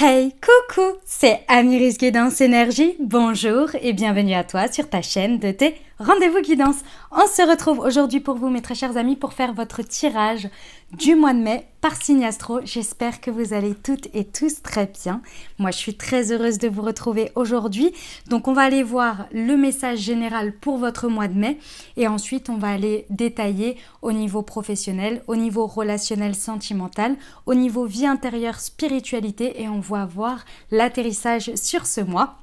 Hey, coucou, c'est Amiris Guidance Énergie. Bonjour et bienvenue à toi sur ta chaîne de tes rendez-vous guidance. On se retrouve aujourd'hui pour vous, mes très chers amis, pour faire votre tirage du mois de mai par signe astro. J'espère que vous allez toutes et tous très bien. Moi, je suis très heureuse de vous retrouver aujourd'hui. Donc, on va aller voir le message général pour votre mois de mai et ensuite, on va aller détailler au niveau professionnel, au niveau relationnel, sentimental, au niveau vie intérieure, spiritualité et on va voir l'atterrissage sur ce mois.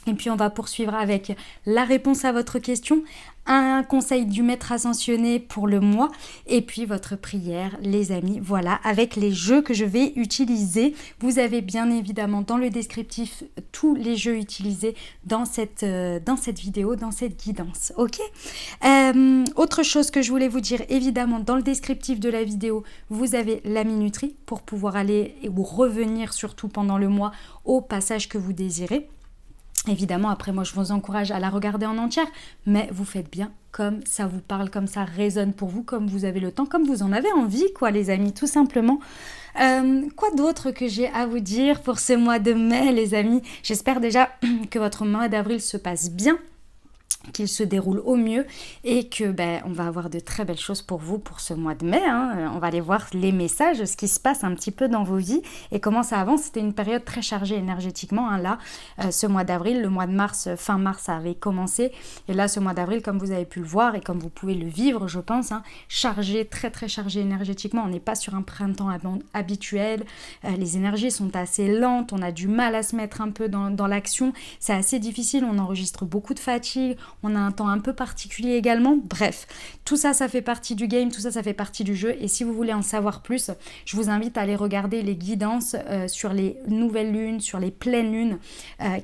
Et puis on va poursuivre avec la réponse à votre question, un conseil du maître ascensionné pour le mois et puis votre prière, les amis. Voilà, avec les jeux que je vais utiliser. Vous avez bien évidemment dans le descriptif tous les jeux utilisés dans cette vidéo, dans cette guidance. Ok. Autre chose que je voulais vous dire, évidemment, dans le descriptif de la vidéo, vous avez la minuterie pour pouvoir aller ou revenir surtout pendant le mois au passage que vous désirez. Évidemment, après moi, je vous encourage à la regarder en entière, mais vous faites bien comme ça vous parle, comme ça résonne pour vous, comme vous avez le temps, comme vous en avez envie, quoi, les amis, tout simplement. Quoi d'autre que j'ai à vous dire pour ce mois de mai, les amis? J'espère déjà que votre mois d'avril se passe bien, qu'il se déroule au mieux et que on va avoir de très belles choses pour vous pour ce mois de mai. On va aller voir les messages, ce qui se passe un petit peu dans vos vies et comment ça avance. C'était une période très chargée énergétiquement. Là, ce mois d'avril, le mois de mars, fin mars, ça avait commencé. Et là, ce mois d'avril, comme vous avez pu le voir et comme vous pouvez le vivre, je pense, chargé, très très chargé énergétiquement. On n'est pas sur un printemps habituel. Les énergies sont assez lentes. On a du mal à se mettre un peu dans l'action. C'est assez difficile. On enregistre beaucoup de fatigue. On a un temps un peu particulier également. Bref, tout ça, ça fait partie du game, tout ça, ça fait partie du jeu. Et si vous voulez en savoir plus, je vous invite à aller regarder les guidances sur les nouvelles lunes, sur les pleines lunes,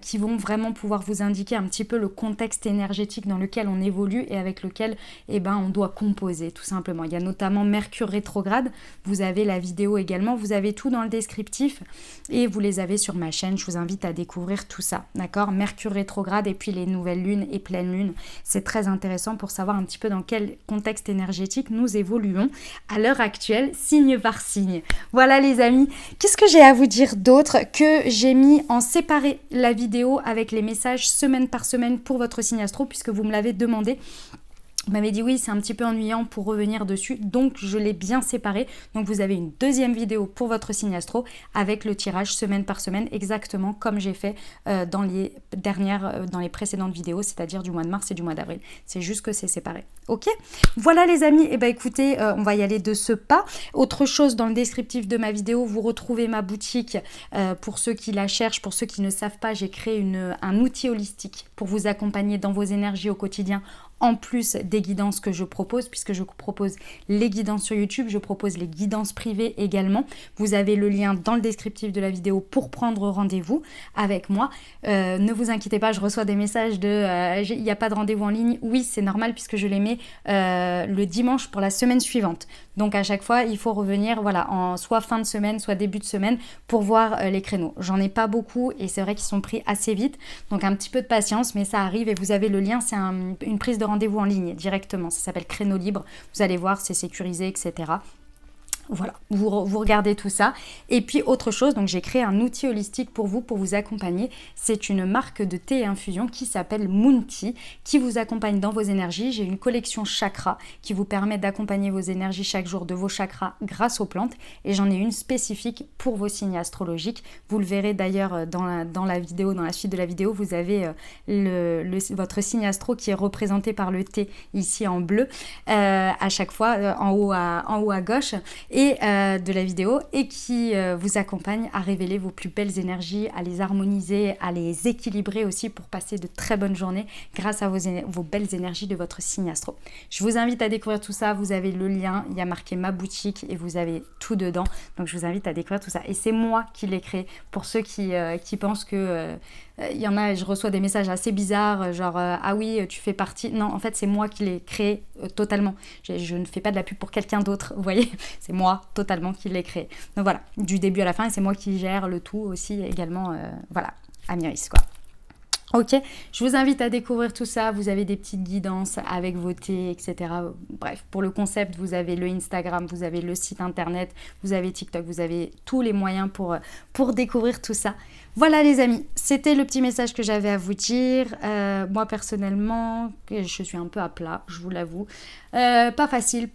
qui vont vraiment pouvoir vous indiquer un petit peu le contexte énergétique dans lequel on évolue et avec lequel on doit composer, tout simplement. Il y a notamment Mercure rétrograde. Vous avez la vidéo également. Vous avez tout dans le descriptif et vous les avez sur ma chaîne. Je vous invite à découvrir tout ça, d'accord? Mercure rétrograde et puis les nouvelles lunes et pleines lunes. C'est très intéressant pour savoir un petit peu dans quel contexte énergétique nous évoluons à l'heure actuelle, signe par signe. Voilà les amis, qu'est-ce que j'ai à vous dire d'autre? Que j'ai mis en séparé la vidéo avec les messages semaine par semaine pour votre signe astro, puisque vous me l'avez demandé. Vous m'avez dit oui, c'est un petit peu ennuyant pour revenir dessus, donc je l'ai bien séparé. Donc vous avez une deuxième vidéo pour votre signe astro avec le tirage semaine par semaine, exactement comme j'ai fait dans les précédentes vidéos, c'est-à-dire du mois de mars et du mois d'avril. C'est juste que c'est séparé. Ok? Voilà les amis, écoutez, on va y aller de ce pas. Autre chose, dans le descriptif de ma vidéo, vous retrouvez ma boutique. Pour ceux qui la cherchent, pour ceux qui ne savent pas, j'ai créé un outil holistique pour vous accompagner dans vos énergies au quotidien, en plus des guidances que je propose, puisque je propose les guidances sur YouTube, je propose les guidances privées également. Vous avez le lien dans le descriptif de la vidéo pour prendre rendez-vous avec moi. Ne vous inquiétez pas, je reçois des messages de il n'y a pas de rendez-vous en ligne. Oui, c'est normal puisque je les mets le dimanche pour la semaine suivante. Donc à chaque fois, il faut revenir en soit fin de semaine, soit début de semaine pour voir les créneaux. J'en ai pas beaucoup et c'est vrai qu'ils sont pris assez vite. Donc un petit peu de patience, mais ça arrive et vous avez le lien, c'est une prise de rendez-vous en ligne directement. Ça s'appelle Créneau Libre. Vous allez voir, c'est sécurisé, etc. Voilà, vous regardez tout ça. Et puis autre chose, donc j'ai créé un outil holistique pour vous accompagner. C'est une marque de thé et infusion qui s'appelle Moon Tea, qui vous accompagne dans vos énergies. J'ai une collection chakra qui vous permet d'accompagner vos énergies chaque jour de vos chakras grâce aux plantes. Et j'en ai une spécifique pour vos signes astrologiques. Vous le verrez d'ailleurs dans la vidéo, dans la suite de la vidéo, vous avez votre signe astro qui est représenté par le thé ici en bleu à chaque fois, en haut à gauche. Et de la vidéo et qui vous accompagne à révéler vos plus belles énergies, à les harmoniser, à les équilibrer aussi pour passer de très bonnes journées grâce à vos belles énergies de votre signe astro. Je vous invite à découvrir tout ça, vous avez le lien, il y a marqué ma boutique et vous avez tout dedans, donc je vous invite à découvrir tout ça. Et c'est moi qui l'ai créé pour ceux qui pensent que... il y en a, je reçois des messages assez bizarres, genre ah oui, tu fais partie. Non, en fait, c'est moi qui l'ai créé totalement. Je ne fais pas de la pub pour quelqu'un d'autre, vous voyez. C'est moi totalement qui l'ai créé. Donc voilà, du début à la fin, et c'est moi qui gère le tout aussi également. Voilà, Amiris, quoi. Ok, je vous invite à découvrir tout ça. Vous avez des petites guidances avec vos thés, etc. Bref, pour le concept, vous avez le Instagram, vous avez le site internet, vous avez TikTok, vous avez tous les moyens pour découvrir tout ça. Voilà les amis, c'était le petit message que j'avais à vous dire. Moi personnellement, je suis un peu à plat, je vous l'avoue. Pas facile,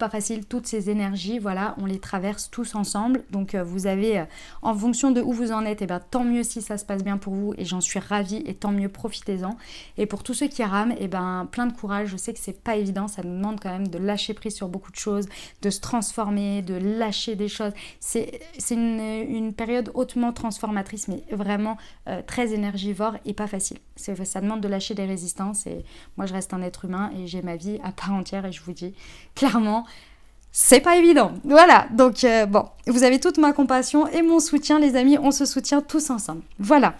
toutes ces énergies, voilà, on les traverse tous ensemble. Donc vous avez, en fonction de où vous en êtes, et ben, tant mieux si ça se passe bien pour vous et j'en suis ravie et tant mieux, profitez-en. Et pour tous ceux qui rament, et ben, plein de courage, je sais que c'est pas évident, ça nous demande quand même de lâcher prise sur beaucoup de choses, de se transformer, de lâcher des choses. C'est une période hautement transformatrice, mais vraiment très énergivore et pas facile. Ça demande de lâcher des résistances et moi je reste un être humain et j'ai ma vie à part entière et je vous dis clairement, c'est pas évident. Voilà, donc bon, vous avez toute ma compassion et mon soutien les amis, on se soutient tous ensemble. Voilà,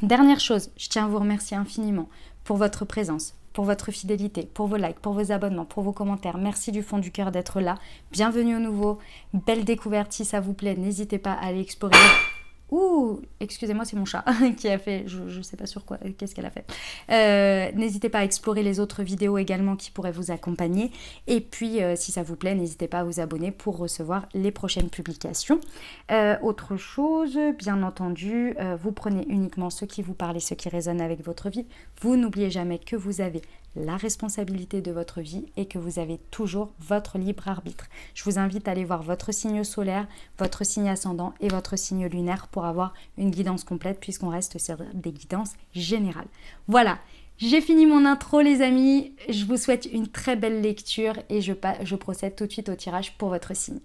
dernière chose, je tiens à vous remercier infiniment pour votre présence, pour votre fidélité, pour vos likes, pour vos abonnements, pour vos commentaires. Merci du fond du cœur d'être là. Bienvenue au nouveau. Belle découverte si ça vous plaît. N'hésitez pas à aller explorer. Ouh, excusez-moi, c'est mon chat qui a fait, je sais pas sur quoi, qu'est-ce qu'elle a fait. N'hésitez pas à explorer les autres vidéos également qui pourraient vous accompagner. Et puis, si ça vous plaît, n'hésitez pas à vous abonner pour recevoir les prochaines publications. Autre chose, bien entendu, vous prenez uniquement ce qui vous parle et ce qui résonne avec votre vie. Vous n'oubliez jamais que vous avez la responsabilité de votre vie et que vous avez toujours votre libre arbitre. Je vous invite à aller voir votre signe solaire, votre signe ascendant et votre signe lunaire pour avoir une guidance complète puisqu'on reste sur des guidances générales. Voilà, j'ai fini mon intro les amis, je vous souhaite une très belle lecture et je procède tout de suite au tirage pour votre signe.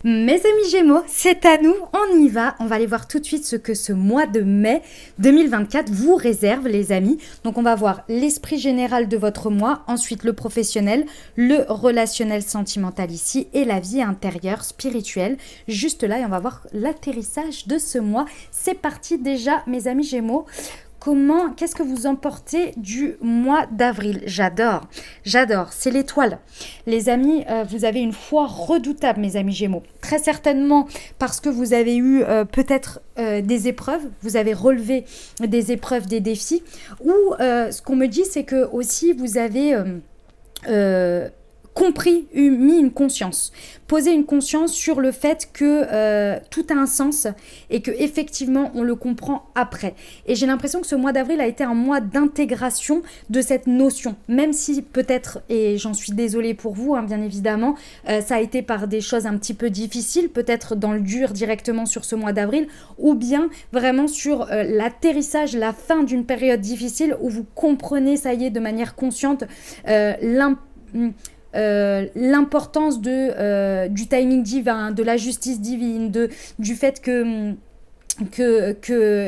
Mes amis Gémeaux, c'est à nous, on y va. On va aller voir tout de suite ce que ce mois de mai 2024 vous réserve les amis. Donc on va voir l'esprit général de votre mois, ensuite le professionnel, le relationnel sentimental ici et la vie intérieure spirituelle. Juste là et on va voir l'atterrissage de ce mois. C'est parti déjà mes amis Gémeaux. Qu'est-ce que vous emportez du mois d'avril? J'adore, c'est l'étoile. Les amis, vous avez une foi redoutable, mes amis Gémeaux. Très certainement parce que vous avez eu peut-être des épreuves, vous avez relevé des épreuves, des défis. Ou ce qu'on me dit, c'est que aussi vous avez mis une conscience, poser une conscience sur le fait que tout a un sens et que effectivement on le comprend après. Et j'ai l'impression que ce mois d'avril a été un mois d'intégration de cette notion, même si peut-être, et j'en suis désolée pour vous, hein, bien évidemment, ça a été par des choses un petit peu difficiles, peut-être dans le dur directement sur ce mois d'avril, ou bien vraiment sur l'atterrissage, la fin d'une période difficile où vous comprenez, ça y est, de manière consciente, l'importance du timing divin, de la justice divine, du fait que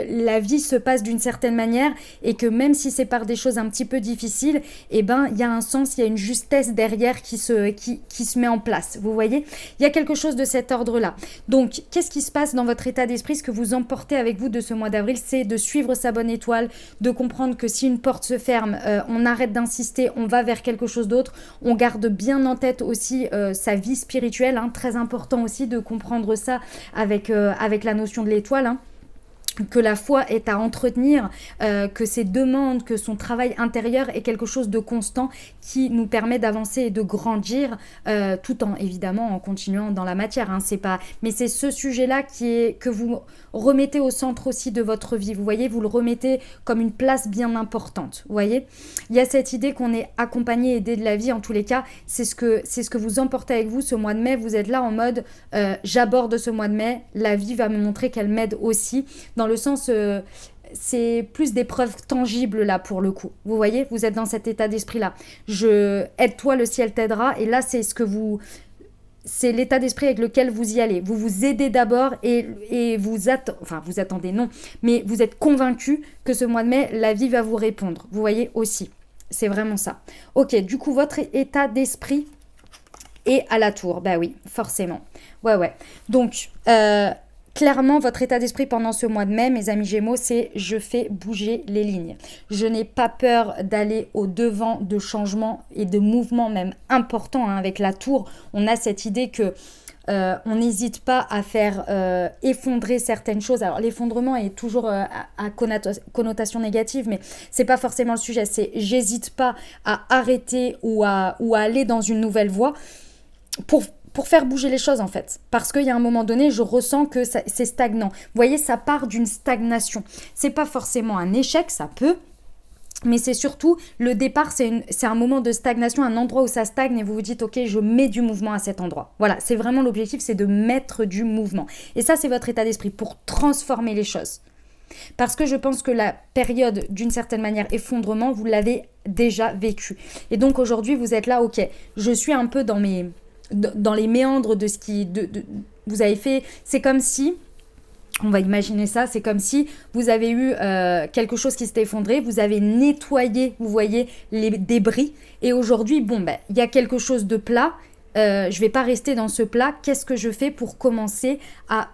la vie se passe d'une certaine manière et que même si c'est par des choses un petit peu difficiles, eh ben il y a un sens, il y a une justesse derrière qui se met en place. Vous voyez, il y a quelque chose de cet ordre-là. Donc, qu'est-ce qui se passe dans votre état d'esprit? Ce que vous emportez avec vous de ce mois d'avril, c'est de suivre sa bonne étoile, de comprendre que si une porte se ferme, on arrête d'insister, on va vers quelque chose d'autre. On garde bien en tête aussi sa vie spirituelle, hein, très important aussi de comprendre ça avec la notion de l'étoile, hein. Que la foi est à entretenir, que ses demandes, que son travail intérieur est quelque chose de constant qui nous permet d'avancer et de grandir, tout en évidemment en continuant dans la matière. Hein, mais c'est ce sujet-là que vous remettez au centre aussi de votre vie. Vous voyez, vous le remettez comme une place bien importante. Vous voyez, il y a cette idée qu'on est accompagné, aidé de la vie. En tous les cas, c'est ce que vous emportez avec vous ce mois de mai. Vous êtes là en mode j'aborde ce mois de mai. La vie va me montrer qu'elle m'aide aussi. Dans le sens, c'est plus des preuves tangibles là pour le coup. Vous voyez, vous êtes dans cet état d'esprit-là. Aide-toi, le ciel t'aidera. Et là, c'est l'état d'esprit avec lequel vous y allez. Vous vous aidez d'abord et vous attendez, non. Mais vous êtes convaincu que ce mois de mai, la vie va vous répondre. Vous voyez aussi. C'est vraiment ça. Ok, du coup, votre état d'esprit et à la tour. Bah oui, forcément. Ouais. Donc, clairement, votre état d'esprit pendant ce mois de mai, mes amis Gémeaux, c'est je fais bouger les lignes. Je n'ai pas peur d'aller au-devant de changements et de mouvements même importants. Avec la tour, on a cette idée que on n'hésite pas à faire effondrer certaines choses. Alors l'effondrement est toujours à connotation négative, mais c'est pas forcément le sujet. C'est j'hésite pas à arrêter ou à aller dans une nouvelle voie pour faire bouger les choses en fait. Parce qu'il y a un moment donné, je ressens que c'est stagnant. Vous voyez, ça part d'une stagnation. C'est pas forcément un échec, ça peut. Mais c'est surtout, le départ, c'est un moment de stagnation, un endroit où ça stagne et vous vous dites, ok, je mets du mouvement à cet endroit. Voilà, c'est vraiment l'objectif, c'est de mettre du mouvement. Et ça, c'est votre état d'esprit pour transformer les choses. Parce que je pense que la période, d'une certaine manière, effondrement, vous l'avez déjà vécu. Et donc aujourd'hui, vous êtes là, ok, je suis un peu dans les méandres de ce qui vous avez fait. C'est comme si... On va imaginer ça, c'est comme si vous avez eu quelque chose qui s'était effondré, vous avez nettoyé, vous voyez, les débris, et aujourd'hui, il y a quelque chose de plat, je ne vais pas rester dans ce plat, qu'est-ce que je fais pour commencer à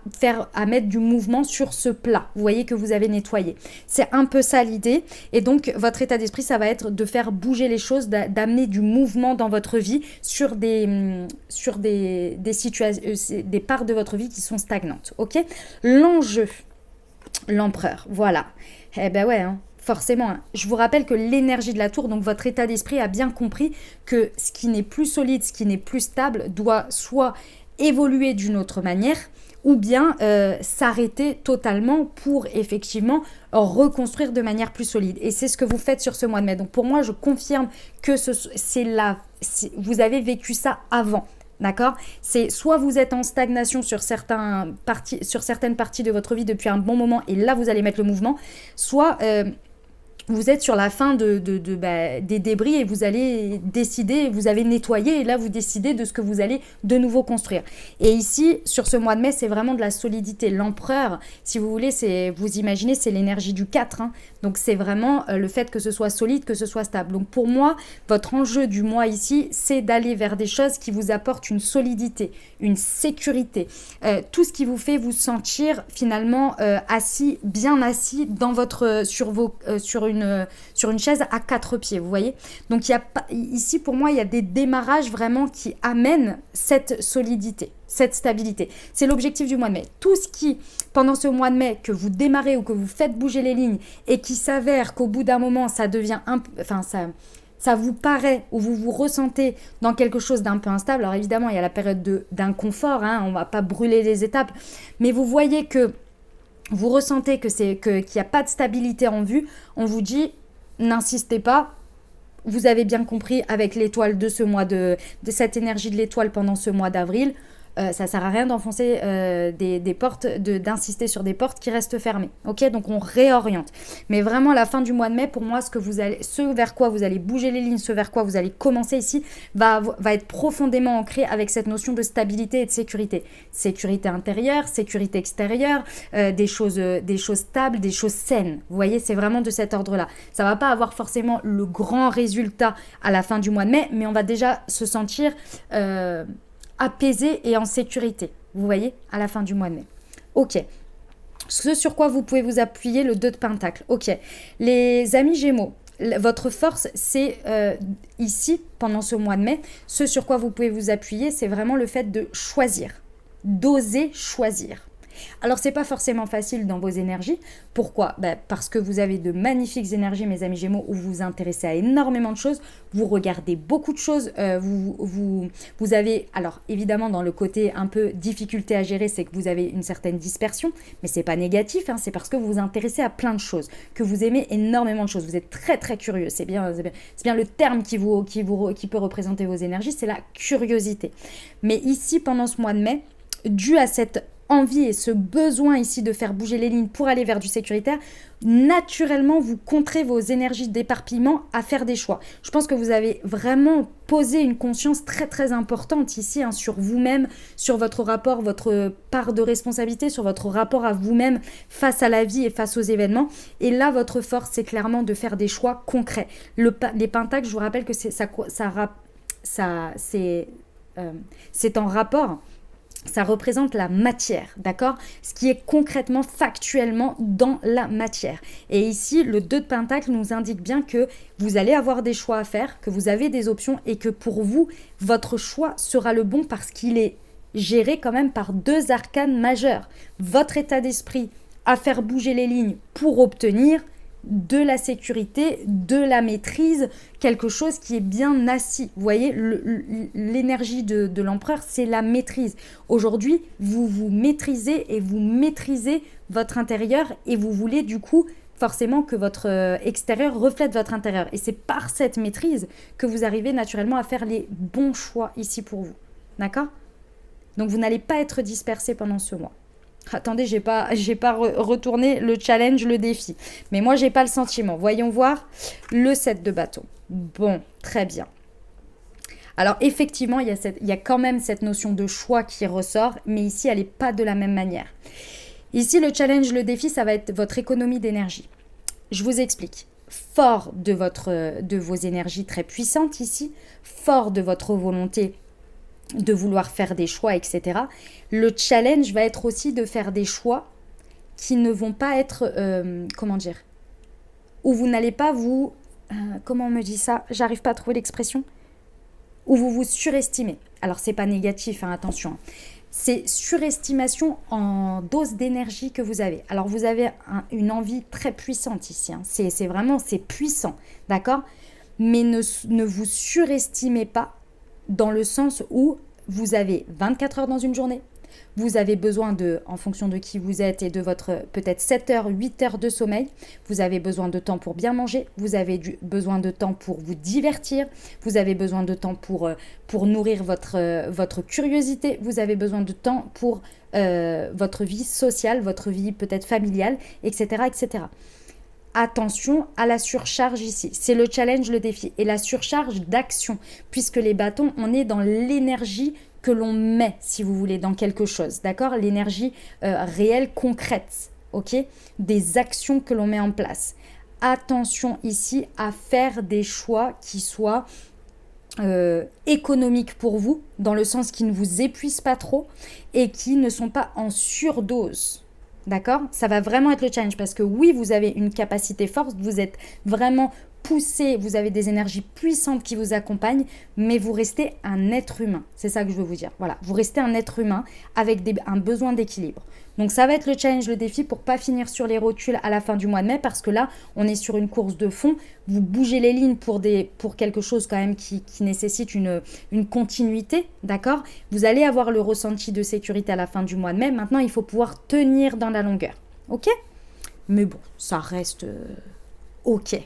mettre du mouvement sur ce plat, vous voyez, que vous avez nettoyé. C'est un peu ça l'idée, et donc votre état d'esprit, ça va être de faire bouger les choses, d'amener du mouvement dans votre vie sur des situations, des parts de votre vie qui sont stagnantes, ok? L'enjeu, l'empereur, voilà. Eh ben ouais, hein. Forcément, hein. Je vous rappelle que l'énergie de la tour, donc votre état d'esprit a bien compris que ce qui n'est plus solide, ce qui n'est plus stable, doit soit évoluer d'une autre manière, ou bien s'arrêter totalement pour effectivement reconstruire de manière plus solide. Et c'est ce que vous faites sur ce mois de mai. Donc pour moi, je confirme que vous avez vécu ça avant. D'accord? C'est soit vous êtes en stagnation sur certaines parties de votre vie depuis un bon moment et là vous allez mettre le mouvement, soit vous êtes sur la fin des débris et vous allez décider, vous avez nettoyé et là vous décidez de ce que vous allez de nouveau construire. Et ici, sur ce mois de mai, c'est vraiment de la solidité. L'empereur, si vous voulez, vous imaginez, c'est l'énergie du 4. Hein. Donc c'est vraiment le fait que ce soit solide, que ce soit stable. Donc pour moi, votre enjeu du mois ici, c'est d'aller vers des choses qui vous apportent une solidité, une sécurité. Tout ce qui vous fait vous sentir finalement assis, bien assis dans sur une chaise à 4 pieds, vous voyez. Donc ici, pour moi, il y a des démarrages vraiment qui amènent cette solidité, cette stabilité. C'est l'objectif du mois de mai. Tout ce qui, pendant ce mois de mai, que vous démarrez ou que vous faites bouger les lignes et qui s'avère qu'au bout d'un moment, ça devient ça vous paraît ou vous vous ressentez dans quelque chose d'un peu instable. Alors évidemment, il y a la période d'inconfort, hein, on ne va pas brûler les étapes, mais vous voyez que vous ressentez qu'il n'y a pas de stabilité en vue, on vous dit n'insistez pas. Vous avez bien compris avec l'étoile de ce mois de cette énergie de l'étoile pendant ce mois d'avril. Ça sert à rien d'enfoncer des portes, d'insister sur des portes qui restent fermées. Ok, donc on réoriente. Mais vraiment, à la fin du mois de mai, pour moi, ce vers quoi vous allez bouger les lignes, ce vers quoi vous allez commencer ici, va être profondément ancré avec cette notion de stabilité et de sécurité. Sécurité intérieure, sécurité extérieure, des choses stables, des choses saines. Vous voyez, c'est vraiment de cet ordre-là. Ça va pas avoir forcément le grand résultat à la fin du mois de mai, mais on va déjà se sentir apaisé et en sécurité, vous voyez, à la fin du mois de mai. Ok. Ce sur quoi vous pouvez vous appuyer, le 2 de Pentacle. Ok. Les amis Gémeaux, votre force, c'est ici, pendant ce mois de mai, ce sur quoi vous pouvez vous appuyer, c'est vraiment le fait de choisir, d'oser choisir. Alors, c'est pas forcément facile dans vos énergies. Pourquoi? Parce que vous avez de magnifiques énergies, mes amis Gémeaux, où vous vous intéressez à énormément de choses, vous regardez beaucoup de choses, vous avez, alors évidemment, dans le côté un peu difficulté à gérer, c'est que vous avez une certaine dispersion, mais c'est pas négatif, hein, c'est parce que vous vous intéressez à plein de choses, que vous aimez énormément de choses, vous êtes très très curieux, c'est bien le terme qui peut représenter vos énergies, c'est la curiosité. Mais ici, pendant ce mois de mai, dû à cette envie et ce besoin ici de faire bouger les lignes pour aller vers du sécuritaire, naturellement, vous contrez vos énergies d'éparpillement à faire des choix. Je pense que vous avez vraiment posé une conscience très très importante ici hein, sur vous-même, sur votre rapport, votre part de responsabilité, sur votre rapport à vous-même face à la vie et face aux événements. Et là, votre force, c'est clairement de faire des choix concrets. Les pentacles, je vous rappelle que c'est c'est en rapport, ça représente la matière, d'accord? Ce qui est concrètement, factuellement dans la matière. Et ici, le 2 de Pentacle nous indique bien que vous allez avoir des choix à faire, que vous avez des options et que pour vous, votre choix sera le bon parce qu'il est géré quand même par 2 arcanes majeurs. Votre état d'esprit à faire bouger les lignes pour obtenir de la sécurité, de la maîtrise, quelque chose qui est bien assis. Vous voyez, l'énergie de l'empereur, c'est la maîtrise. Aujourd'hui, vous vous maîtrisez et vous maîtrisez votre intérieur et vous voulez du coup forcément que votre extérieur reflète votre intérieur. Et c'est par cette maîtrise que vous arrivez naturellement à faire les bons choix ici pour vous. D'accord ? Donc vous n'allez pas être dispersé pendant ce mois. Attendez, j'ai pas retourné le challenge, le défi. Mais moi, j'ai pas le sentiment. Voyons voir le 7 de bâton. Bon, très bien. Alors, effectivement, il y a quand même cette notion de choix qui ressort, mais ici, elle n'est pas de la même manière. Ici, le challenge, le défi, ça va être votre économie d'énergie. Je vous explique. Fort de vos énergies très puissantes ici, fort de votre volonté de vouloir faire des choix, etc. Le challenge va être aussi de faire des choix qui ne vont pas être, où vous n'allez pas vous, comment on me dit ça? J'arrive pas à trouver l'expression. Où vous vous surestimez. Alors, c'est pas négatif, hein, attention. C'est surestimation en dose d'énergie que vous avez. Alors, vous avez une envie très puissante ici. Hein. C'est puissant, d'accord? Mais ne vous surestimez pas dans le sens où vous avez 24 heures dans une journée, vous avez besoin de, en fonction de qui vous êtes et de votre peut-être 7 heures, 8 heures de sommeil, vous avez besoin de temps pour bien manger, vous avez besoin de temps pour vous divertir, vous avez besoin de temps pour nourrir votre curiosité, vous avez besoin de temps pour votre vie sociale, votre vie peut-être familiale, etc., etc. Attention à la surcharge ici. C'est le challenge, le défi. Et la surcharge d'action, puisque les bâtons, on est dans l'énergie que l'on met, si vous voulez, dans quelque chose. D'accord? L'énergie réelle, concrète. Ok? Des actions que l'on met en place. Attention ici à faire des choix qui soient économiques pour vous, dans le sens qui ne vous épuisent pas trop et qui ne sont pas en surdose. D'accord? Ça va vraiment être le challenge parce que oui, vous avez une capacité forte, vous êtes vraiment poussé, vous avez des énergies puissantes qui vous accompagnent, mais vous restez un être humain. C'est ça que je veux vous dire. Voilà, vous restez un être humain avec un besoin d'équilibre. Donc ça va être le challenge, le défi pour pas finir sur les rotules à la fin du mois de mai parce que là, on est sur une course de fond. Vous bougez les lignes pour quelque chose quand même qui nécessite une continuité, d'accord? Vous allez avoir le ressenti de sécurité à la fin du mois de mai. Maintenant, il faut pouvoir tenir dans la longueur, ok? Mais bon, ça reste ok,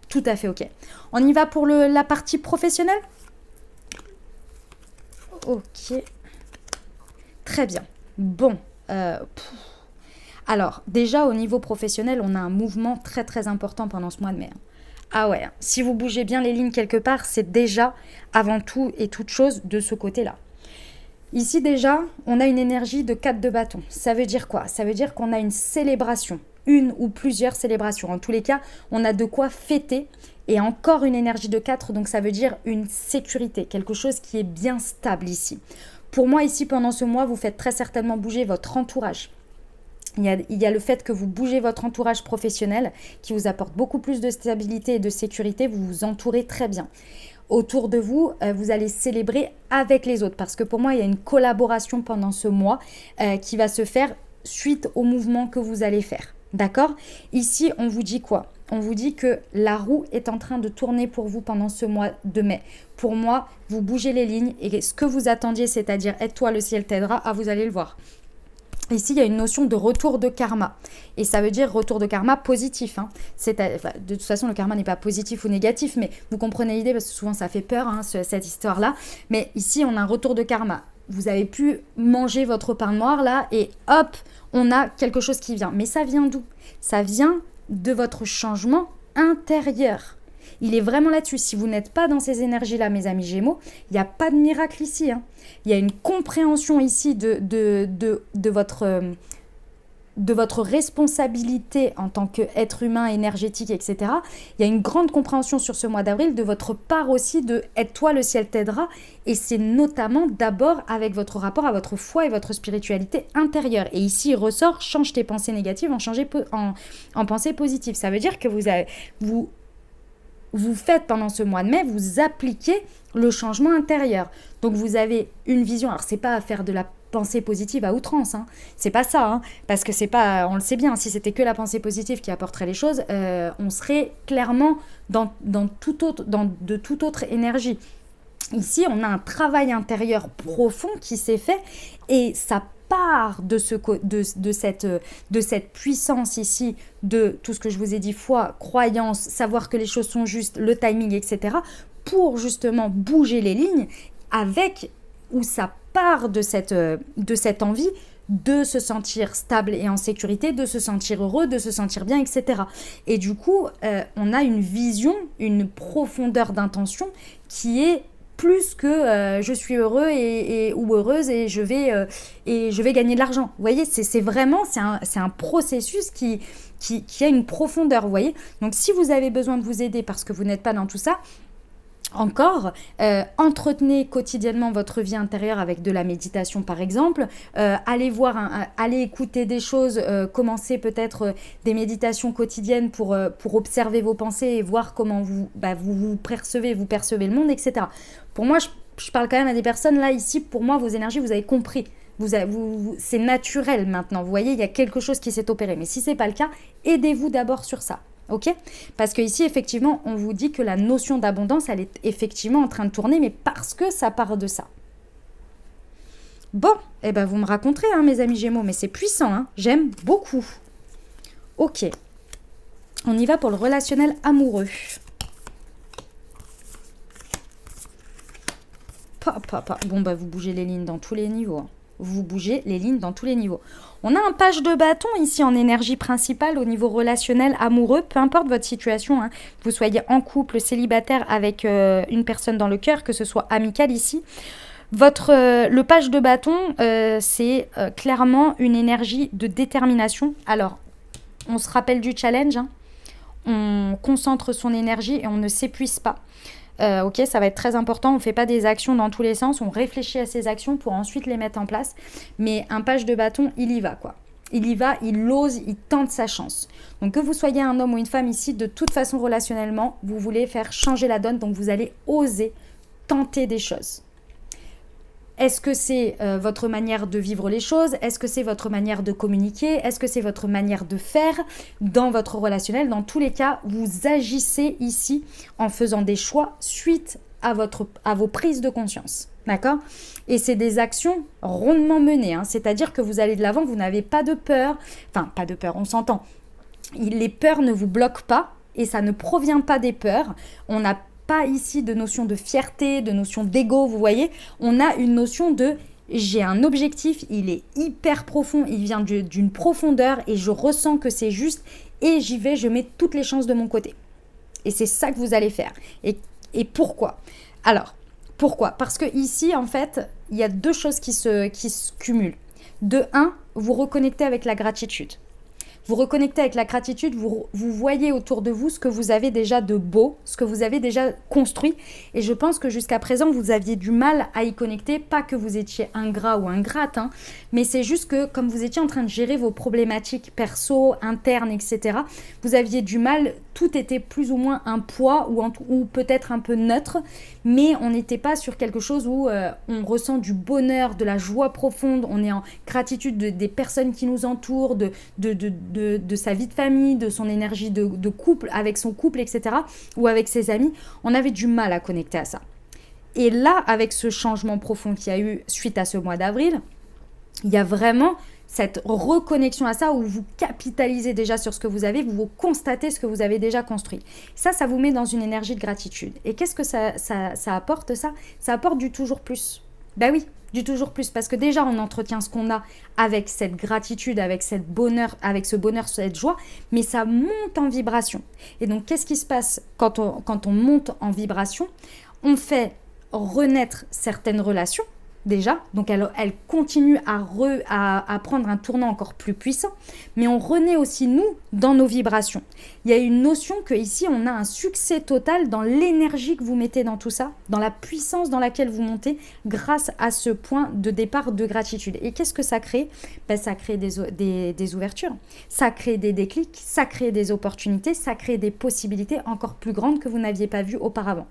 tout à fait ok. On y va pour la partie professionnelle? Ok, très bien. Bon. Alors, déjà au niveau professionnel, on a un mouvement très très important pendant ce mois de mai. Ah ouais, si vous bougez bien les lignes quelque part, c'est déjà avant tout et toute chose de ce côté-là. Ici déjà, on a une énergie de 4 de bâton. Ça veut dire quoi? Ça veut dire qu'on a une célébration, une ou plusieurs célébrations. En tous les cas, on a de quoi fêter et encore une énergie de 4, donc ça veut dire une sécurité, quelque chose qui est bien stable ici. Pour moi, ici, pendant ce mois, vous faites très certainement bouger votre entourage. Il y a le fait que vous bougez votre entourage professionnel qui vous apporte beaucoup plus de stabilité et de sécurité. Vous vous entourez très bien. Autour de vous, vous allez célébrer avec les autres parce que pour moi, il y a une collaboration pendant ce mois qui va se faire suite au mouvement que vous allez faire. D'accord? Ici, on vous dit quoi? On vous dit que la roue est en train de tourner pour vous pendant ce mois de mai. Pour moi, vous bougez les lignes et ce que vous attendiez, c'est-à-dire « aide-toi, le ciel t'aidera », vous allez le voir. Ici, il y a une notion de retour de karma. Et ça veut dire retour de karma positif. Hein. De toute façon, le karma n'est pas positif ou négatif, mais vous comprenez l'idée parce que souvent, ça fait peur, hein, cette histoire-là. Mais ici, on a un retour de karma. Vous avez pu manger votre pain noir, là, et hop, on a quelque chose qui vient. Mais ça vient d'où? Ça vient de votre changement intérieur. Il est vraiment là-dessus. Si vous n'êtes pas dans ces énergies-là, mes amis Gémeaux, il n'y a pas de miracle ici. Hein. Il y a une compréhension ici de votre de votre responsabilité en tant qu'être humain, énergétique, etc. Il y a une grande compréhension sur ce mois d'avril de votre part aussi de « aide-toi, le ciel t'aidera ». Et c'est notamment d'abord avec votre rapport à votre foi et votre spiritualité intérieure. Et ici, il ressort « change tes pensées négatives en pensées positives ». Ça veut dire que vous faites pendant ce mois de mai, vous appliquez le changement intérieur. Donc vous avez une vision, alors c'est pas à faire de la pensée positive à outrance, hein. C'est pas ça, hein, parce que c'est pas, on le sait bien, si c'était que la pensée positive qui apporterait les choses, on serait clairement dans de toute autre énergie. Ici, on a un travail intérieur profond qui s'est fait et ça part de cette puissance ici, de tout ce que je vous ai dit, foi, croyance, savoir que les choses sont justes, le timing, etc., pour justement bouger les lignes avec où ça part de cette envie de se sentir stable et en sécurité, de se sentir heureux, de se sentir bien, etc. Et du coup, on a une vision, une profondeur d'intention qui est plus que je suis heureux ou heureuse et je vais gagner de l'argent. Vous voyez, c'est vraiment, c'est un processus qui a une profondeur, vous voyez. Donc, si vous avez besoin de vous aider parce que vous n'êtes pas dans tout ça, encore, entretenez quotidiennement votre vie intérieure avec de la méditation par exemple, allez écouter des choses, commencez peut-être des méditations quotidiennes pour observer vos pensées et voir comment vous percevez le monde, etc. Pour moi, je parle quand même à des personnes là ici, pour moi vos énergies, vous avez compris. C'est naturel maintenant, vous voyez, il y a quelque chose qui s'est opéré. Mais si ce n'est pas le cas, aidez-vous d'abord sur ça. Ok ? Parce que ici, effectivement, on vous dit que la notion d'abondance, elle est effectivement en train de tourner, mais parce que ça part de ça. Bon, eh ben vous me raconterez, hein, mes amis Gémeaux, mais c'est puissant, hein, j'aime beaucoup. Ok, on y va pour le relationnel amoureux. Bon, bah vous bougez les lignes dans tous les niveaux. Hein. Vous bougez les lignes dans tous les niveaux. On a un page de bâton ici en énergie principale au niveau relationnel, amoureux, peu importe votre situation, hein, que vous soyez en couple, célibataire avec une personne dans le cœur, que ce soit amical ici. Le page de bâton, c'est clairement une énergie de détermination. Alors, on se rappelle du challenge, hein, on concentre son énergie et on ne s'épuise pas. Ok, ça va être très important, on ne fait pas des actions dans tous les sens, on réfléchit à ces actions pour ensuite les mettre en place. Mais un page de bâton, il y va quoi. Il y va, il ose, il tente sa chance. Donc que vous soyez un homme ou une femme ici, de toute façon relationnellement, vous voulez faire changer la donne, donc vous allez oser tenter des choses. Est-ce que c'est votre manière de vivre les choses? Est-ce que c'est votre manière de communiquer? Est-ce que c'est votre manière de faire dans votre relationnel? Dans tous les cas, vous agissez ici en faisant des choix suite à vos prises de conscience. D'accord? Et c'est des actions rondement menées. Hein, c'est-à-dire que vous allez de l'avant, vous n'avez pas de peur. Enfin, pas de peur, on s'entend. Les peurs ne vous bloquent pas et ça ne provient pas des peurs. On n'a pas ici de notion de fierté, de notion d'ego, vous voyez. On a une notion de j'ai un objectif, il est hyper profond, il vient d'une profondeur et je ressens que c'est juste et j'y vais, je mets toutes les chances de mon côté. Et c'est ça que vous allez faire. Et pourquoi? Alors, pourquoi? Parce que ici, en fait, il y a deux choses qui se cumulent. De un, vous reconnectez avec la gratitude. Vous reconnectez avec la gratitude, vous voyez autour de vous ce que vous avez déjà de beau, ce que vous avez déjà construit. Et je pense que jusqu'à présent, vous aviez du mal à y connecter. Pas que vous étiez ingrat ou ingrate, hein, mais c'est juste que comme vous étiez en train de gérer vos problématiques perso, internes, etc., vous aviez du mal, tout était plus ou moins un poids ou peut-être un peu neutre, mais on n'était pas sur quelque chose où on ressent du bonheur, de la joie profonde, on est en gratitude des personnes qui nous entourent, de sa vie de famille, de son énergie de couple, avec son couple, etc., ou avec ses amis, on avait du mal à connecter à ça. Et là, avec ce changement profond qu'il y a eu suite à ce mois d'avril, il y a vraiment cette reconnexion à ça où vous capitalisez déjà sur ce que vous avez, vous constatez ce que vous avez déjà construit. Ça vous met dans une énergie de gratitude. Et qu'est-ce que ça apporte ça? Ça apporte du toujours plus. Ben oui, du toujours plus, parce que déjà on entretient ce qu'on a avec cette gratitude, avec ce bonheur, cette joie, mais ça monte en vibration. Et donc qu'est-ce qui se passe quand on monte en vibration? On fait renaître certaines relations, déjà, donc elle continue à prendre un tournant encore plus puissant, mais on renaît aussi, nous, dans nos vibrations. Il y a une notion que ici, on a un succès total dans l'énergie que vous mettez dans tout ça, dans la puissance dans laquelle vous montez, grâce à ce point de départ de gratitude. Et qu'est-ce que ça crée? Ça crée des ouvertures, ça crée des déclics, ça crée des opportunités, ça crée des possibilités encore plus grandes que vous n'aviez pas vues auparavant.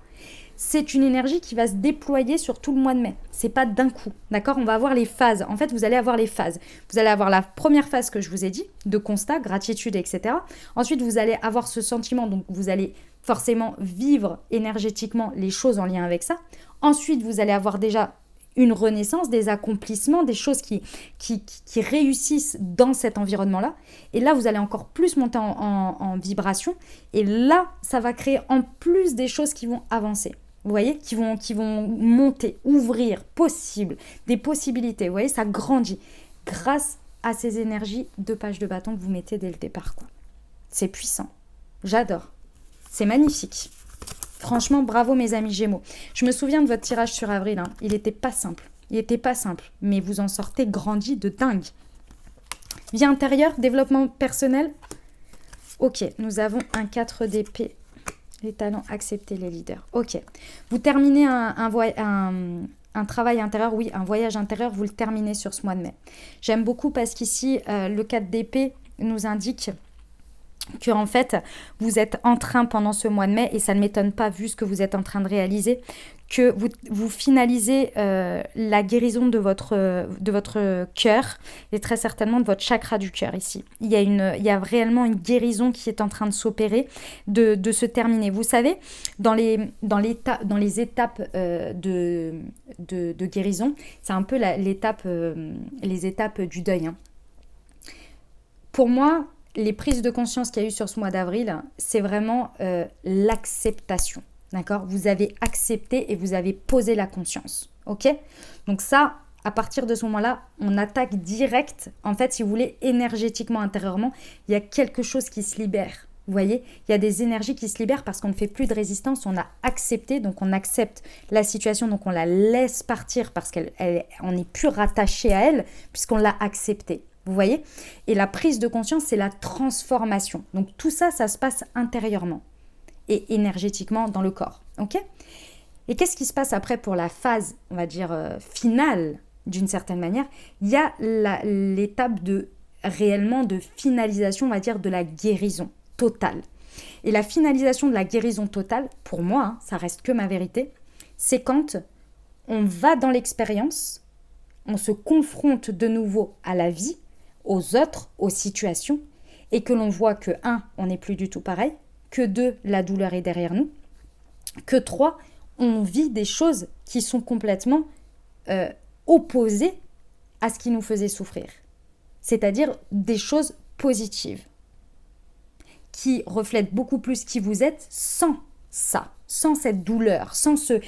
C'est une énergie qui va se déployer sur tout le mois de mai. C'est pas d'un coup, d'accord? On va avoir les phases. En fait, vous allez avoir les phases. Vous allez avoir la première phase que je vous ai dit, de constat, gratitude, etc. Ensuite, vous allez avoir ce sentiment, donc vous allez forcément vivre énergétiquement les choses en lien avec ça. Ensuite, vous allez avoir déjà une renaissance, des accomplissements, des choses qui réussissent dans cet environnement-là. Et là, vous allez encore plus monter en vibration. Et là, ça va créer en plus des choses qui vont avancer. Vous voyez, qui vont monter, ouvrir, possible, des possibilités. Vous voyez, ça grandit grâce à ces énergies de page de bâton que vous mettez dès le départ, quoi. C'est puissant. J'adore. C'est magnifique. Franchement, bravo mes amis Gémeaux. Je me souviens de votre tirage sur avril. Hein. Il n'était pas simple. Mais vous en sortez grandi de dingue. Vie intérieure, développement personnel. Ok, nous avons un 4 d'épée. Les talents, accepter les leaders. Ok. Vous terminez un travail intérieur, oui, un voyage intérieur, vous le terminez sur ce mois de mai. J'aime beaucoup parce qu'ici, le 4 d'épée nous indique que en fait, vous êtes en train pendant ce mois de mai, et ça ne m'étonne pas vu ce que vous êtes en train de réaliser, que vous finalisez la guérison de votre cœur, et très certainement de votre chakra du cœur ici. Il y a réellement une guérison qui est en train de s'opérer, de se terminer. Vous savez, dans les étapes de guérison, c'est un peu les étapes du deuil. Hein. Pour moi, les prises de conscience qu'il y a eu sur ce mois d'avril, c'est vraiment l'acceptation. D'accord? Vous avez accepté et vous avez posé la conscience. Ok? Donc ça, à partir de ce moment-là, on attaque direct. En fait, si vous voulez, énergétiquement, intérieurement, il y a quelque chose qui se libère. Vous voyez? Il y a des énergies qui se libèrent parce qu'on ne fait plus de résistance. On a accepté, donc on accepte la situation, donc on la laisse partir parce qu'on n'est plus rattaché à elle puisqu'on l'a acceptée. Vous voyez? Et la prise de conscience, c'est la transformation. Donc tout ça, ça se passe intérieurement et énergétiquement dans le corps. Ok? Et qu'est-ce qui se passe après pour la phase, on va dire, finale, d'une certaine manière? Il y a l'étape réellement de finalisation, on va dire, de la guérison totale. Et la finalisation de la guérison totale, pour moi, hein, ça reste que ma vérité, c'est quand on va dans l'expérience, on se confronte de nouveau à la vie, aux autres, aux situations, et que l'on voit que 1, on n'est plus du tout pareil, que 2, la douleur est derrière nous, que 3, on vit des choses qui sont complètement opposées à ce qui nous faisait souffrir. C'est-à-dire des choses positives, qui reflètent beaucoup plus qui vous êtes sans ça, sans cette douleur, sans ce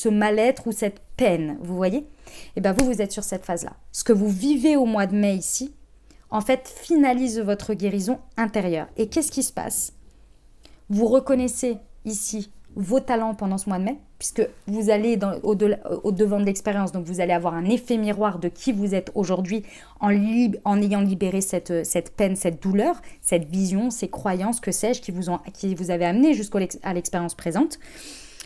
mal-être ou cette peine, vous voyez? Et bien vous êtes sur cette phase-là. Ce que vous vivez au mois de mai ici, en fait, finalise votre guérison intérieure. Et qu'est-ce qui se passe? Vous reconnaissez ici vos talents pendant ce mois de mai, puisque vous allez au devant de l'expérience, donc vous allez avoir un effet miroir de qui vous êtes aujourd'hui en ayant libéré cette peine, cette douleur, cette vision, ces croyances, que sais-je, qui vous avez amené jusqu'à l'expérience présente.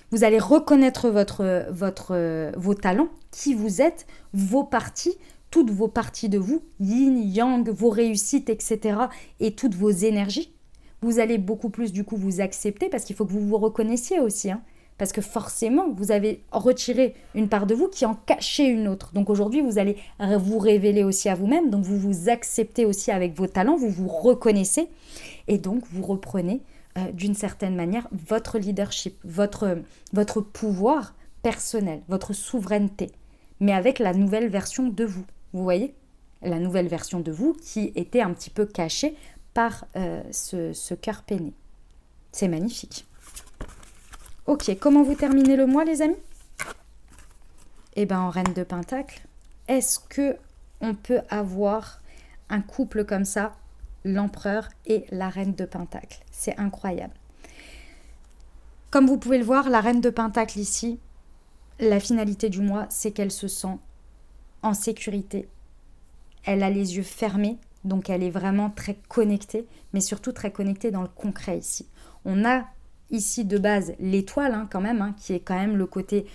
Vous allez reconnaître vos talents, qui vous êtes, vos parties, toutes vos parties de vous, yin, yang, vos réussites, etc. et toutes vos énergies. Vous allez beaucoup plus du coup vous accepter parce qu'il faut que vous vous reconnaissiez aussi. Hein, parce que forcément, vous avez retiré une part de vous qui en cachait une autre. Donc aujourd'hui, vous allez vous révéler aussi à vous-même. Donc vous vous acceptez aussi avec vos talents, vous vous reconnaissez. Et donc vous reprenez d'une certaine manière votre leadership, votre pouvoir personnel, votre souveraineté. Mais avec la nouvelle version de vous. Vous voyez? La nouvelle version de vous qui était un petit peu cachée par ce cœur peiné. C'est magnifique. Ok, comment vous terminez le mois, les amis? Eh bien, en reine de Pentacle, est-ce que on peut avoir un couple comme ça, l'empereur et la reine de Pentacle? C'est incroyable. Comme vous pouvez le voir, la reine de Pentacle ici, la finalité du mois, c'est qu'elle se sent en sécurité. Elle a les yeux fermés, donc elle est vraiment très connectée, mais surtout très connectée dans le concret ici. On a ici de base l'étoile quand même, qui est quand même le côté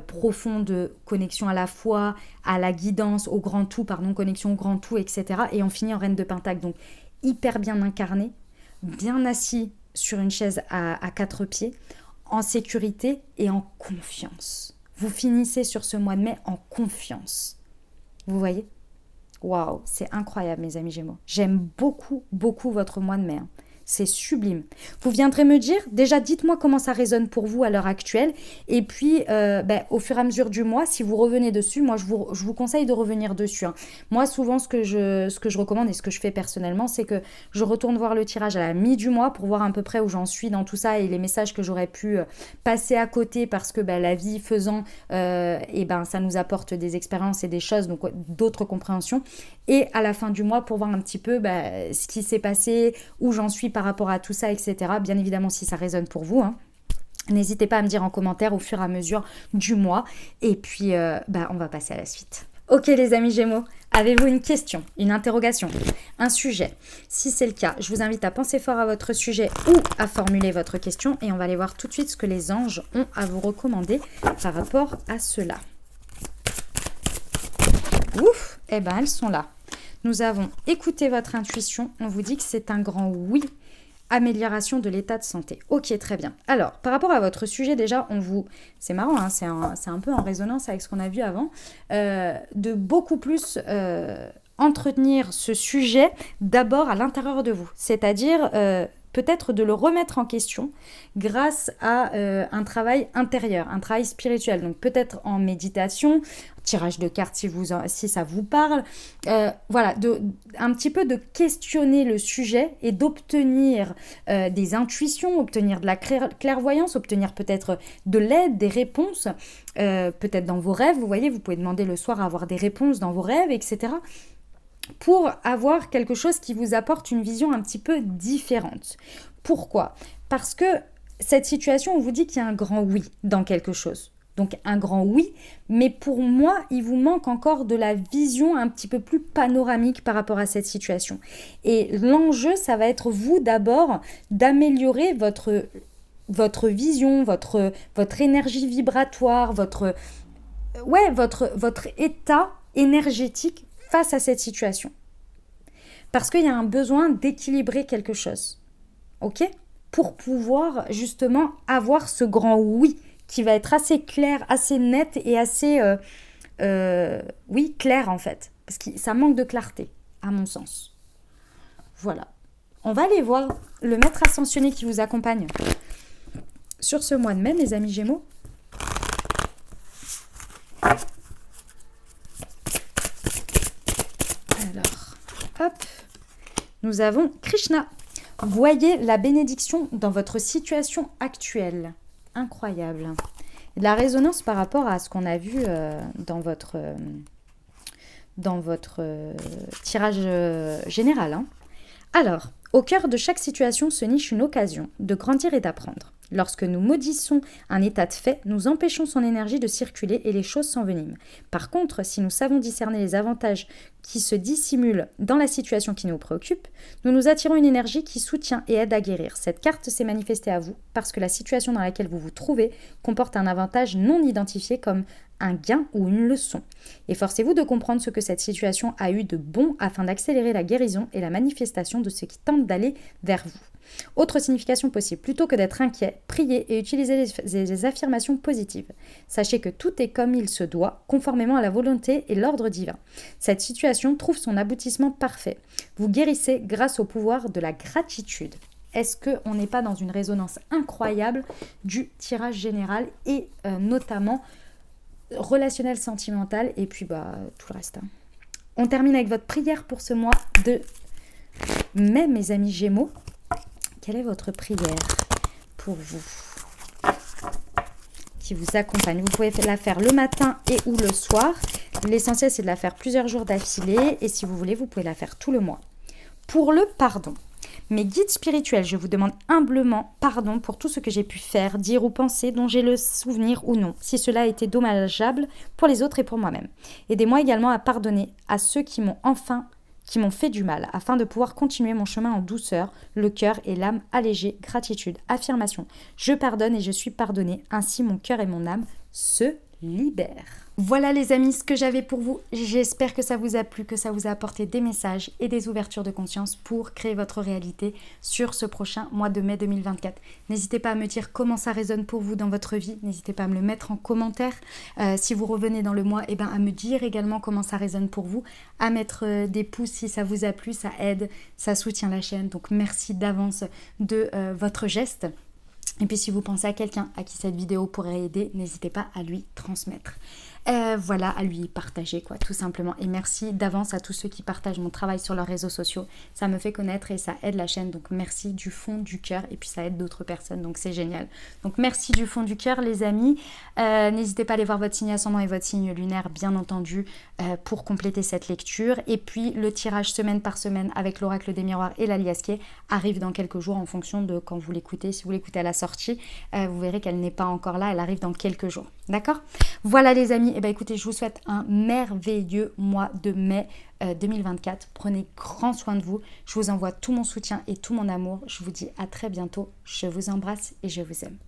profond de connexion à la foi, à la guidance, au grand tout, connexion au grand tout, etc. Et on finit en reine de Pentacle, donc hyper bien incarné, bien assis sur une chaise à 4 pieds, en sécurité et en confiance. Vous finissez sur ce mois de mai en confiance. Vous voyez ? Waouh, c'est incroyable mes amis Gémeaux. J'aime beaucoup, beaucoup votre mois de mai. C'est sublime. Vous viendrez me dire, déjà dites-moi comment ça résonne pour vous à l'heure actuelle. Et puis, au fur et à mesure du mois, si vous revenez dessus, moi je vous conseille de revenir dessus. Moi, souvent, ce que je recommande et ce que je fais personnellement, c'est que je retourne voir le tirage à la mi du mois pour voir à peu près où j'en suis dans tout ça et les messages que j'aurais pu passer à côté parce que la vie faisant, ça nous apporte des expériences et des choses, donc d'autres compréhensions. Et à la fin du mois pour voir un petit peu ce qui s'est passé, où j'en suis par rapport à tout ça, etc. Bien évidemment, si ça résonne pour vous, n'hésitez pas à me dire en commentaire au fur et à mesure du mois. Et puis, on va passer à la suite. Ok les amis Gémeaux, avez-vous une question, une interrogation, un sujet? Si c'est le cas, je vous invite à penser fort à votre sujet ou à formuler votre question. Et on va aller voir tout de suite ce que les anges ont à vous recommander par rapport à cela. Ouf, elles sont là. Nous avons écouté votre intuition. On vous dit que c'est un grand oui. Amélioration de l'état de santé. Ok, très bien. Alors, par rapport à votre sujet, déjà, c'est marrant, c'est un peu en résonance avec ce qu'on a vu avant, de beaucoup plus entretenir ce sujet d'abord à l'intérieur de vous. C'est-à-dire peut-être de le remettre en question grâce à un travail intérieur, un travail spirituel. Donc peut-être en méditation, tirage de cartes si ça vous parle. Un petit peu de questionner le sujet et d'obtenir des intuitions, obtenir de la clairvoyance, obtenir peut-être de l'aide, des réponses, peut-être dans vos rêves. Vous voyez, vous pouvez demander le soir à avoir des réponses dans vos rêves, etc. pour avoir quelque chose qui vous apporte une vision un petit peu différente. Pourquoi ? Parce que cette situation, on vous dit qu'il y a un grand oui dans quelque chose. Donc un grand oui, mais pour moi, il vous manque encore de la vision un petit peu plus panoramique par rapport à cette situation. Et l'enjeu, ça va être vous d'abord d'améliorer votre vision, votre énergie vibratoire, votre état énergétique face à cette situation. Parce qu'il y a un besoin d'équilibrer quelque chose. Ok ? Pour pouvoir justement avoir ce grand oui qui va être assez clair, assez net et assez clair en fait. Parce que ça manque de clarté, à mon sens. Voilà. On va aller voir le maître ascensionné qui vous accompagne sur ce mois de mai, mes amis Gémeaux. Alors, hop, nous avons Krishna. Voyez la bénédiction dans votre situation actuelle. Incroyable. De la résonance par rapport à ce qu'on a vu dans votre tirage général. Alors, au cœur de chaque situation se niche une occasion de grandir et d'apprendre. Lorsque nous maudissons un état de fait, nous empêchons son énergie de circuler et les choses s'enveniment. Par contre, si nous savons discerner les avantages qui se dissimulent dans la situation qui nous préoccupe, nous nous attirons une énergie qui soutient et aide à guérir. Cette carte s'est manifestée à vous parce que la situation dans laquelle vous vous trouvez comporte un avantage non identifié comme un gain ou une leçon. Efforcez-vous de comprendre ce que cette situation a eu de bon afin d'accélérer la guérison et la manifestation de ce qui tente d'aller vers vous. Autre signification possible, plutôt que d'être inquiet, priez et utilisez les affirmations positives. Sachez que tout est comme il se doit, conformément à la volonté et l'ordre divin. Cette situation trouve son aboutissement parfait. Vous guérissez grâce au pouvoir de la gratitude. Est-ce qu'on n'est pas dans une résonance incroyable du tirage général et notamment relationnel, sentimental et puis tout le reste. On termine avec votre prière pour ce mois de mai, mes amis Gémeaux. Quelle est votre prière pour vous qui vous accompagne? Vous pouvez la faire le matin et ou le soir. L'essentiel, c'est de la faire plusieurs jours d'affilée. Et si vous voulez, vous pouvez la faire tout le mois. Pour le pardon. Mes guides spirituels, je vous demande humblement pardon pour tout ce que j'ai pu faire, dire ou penser dont j'ai le souvenir ou non, si cela a été dommageable pour les autres et pour moi-même. Aidez-moi également à pardonner à ceux qui m'ont fait du mal, afin de pouvoir continuer mon chemin en douceur, le cœur et l'âme allégés. Gratitude, affirmation. Je pardonne et je suis pardonné, ainsi mon cœur et mon âme se libèrent. Voilà les amis, ce que j'avais pour vous. J'espère que ça vous a plu, que ça vous a apporté des messages et des ouvertures de conscience pour créer votre réalité sur ce prochain mois de mai 2024. N'hésitez pas à me dire comment ça résonne pour vous dans votre vie. N'hésitez pas à me le mettre en commentaire. Si vous revenez dans le mois, à me dire également comment ça résonne pour vous. À mettre des pouces si ça vous a plu, ça aide, ça soutient la chaîne. Donc merci d'avance de votre geste. Et puis si vous pensez à quelqu'un à qui cette vidéo pourrait aider, n'hésitez pas à lui transmettre. Voilà, à lui partager quoi, tout simplement. Et merci d'avance à tous ceux qui partagent mon travail sur leurs réseaux sociaux. Ça me fait connaître et ça aide la chaîne. Donc merci du fond du cœur. Et puis ça aide d'autres personnes. Donc c'est génial. Donc merci du fond du cœur les amis. N'hésitez pas à aller voir votre signe ascendant et votre signe lunaire, bien entendu, pour compléter cette lecture. Et puis le tirage semaine par semaine avec l'oracle des miroirs et l'aliasqué arrive dans quelques jours en fonction de quand vous l'écoutez. Si vous l'écoutez à la sortie, vous verrez qu'elle n'est pas encore là. Elle arrive dans quelques jours. D'accord? Voilà les amis. Écoutez, je vous souhaite un merveilleux mois de mai 2024. Prenez grand soin de vous. Je vous envoie tout mon soutien et tout mon amour. Je vous dis à très bientôt. Je vous embrasse et je vous aime.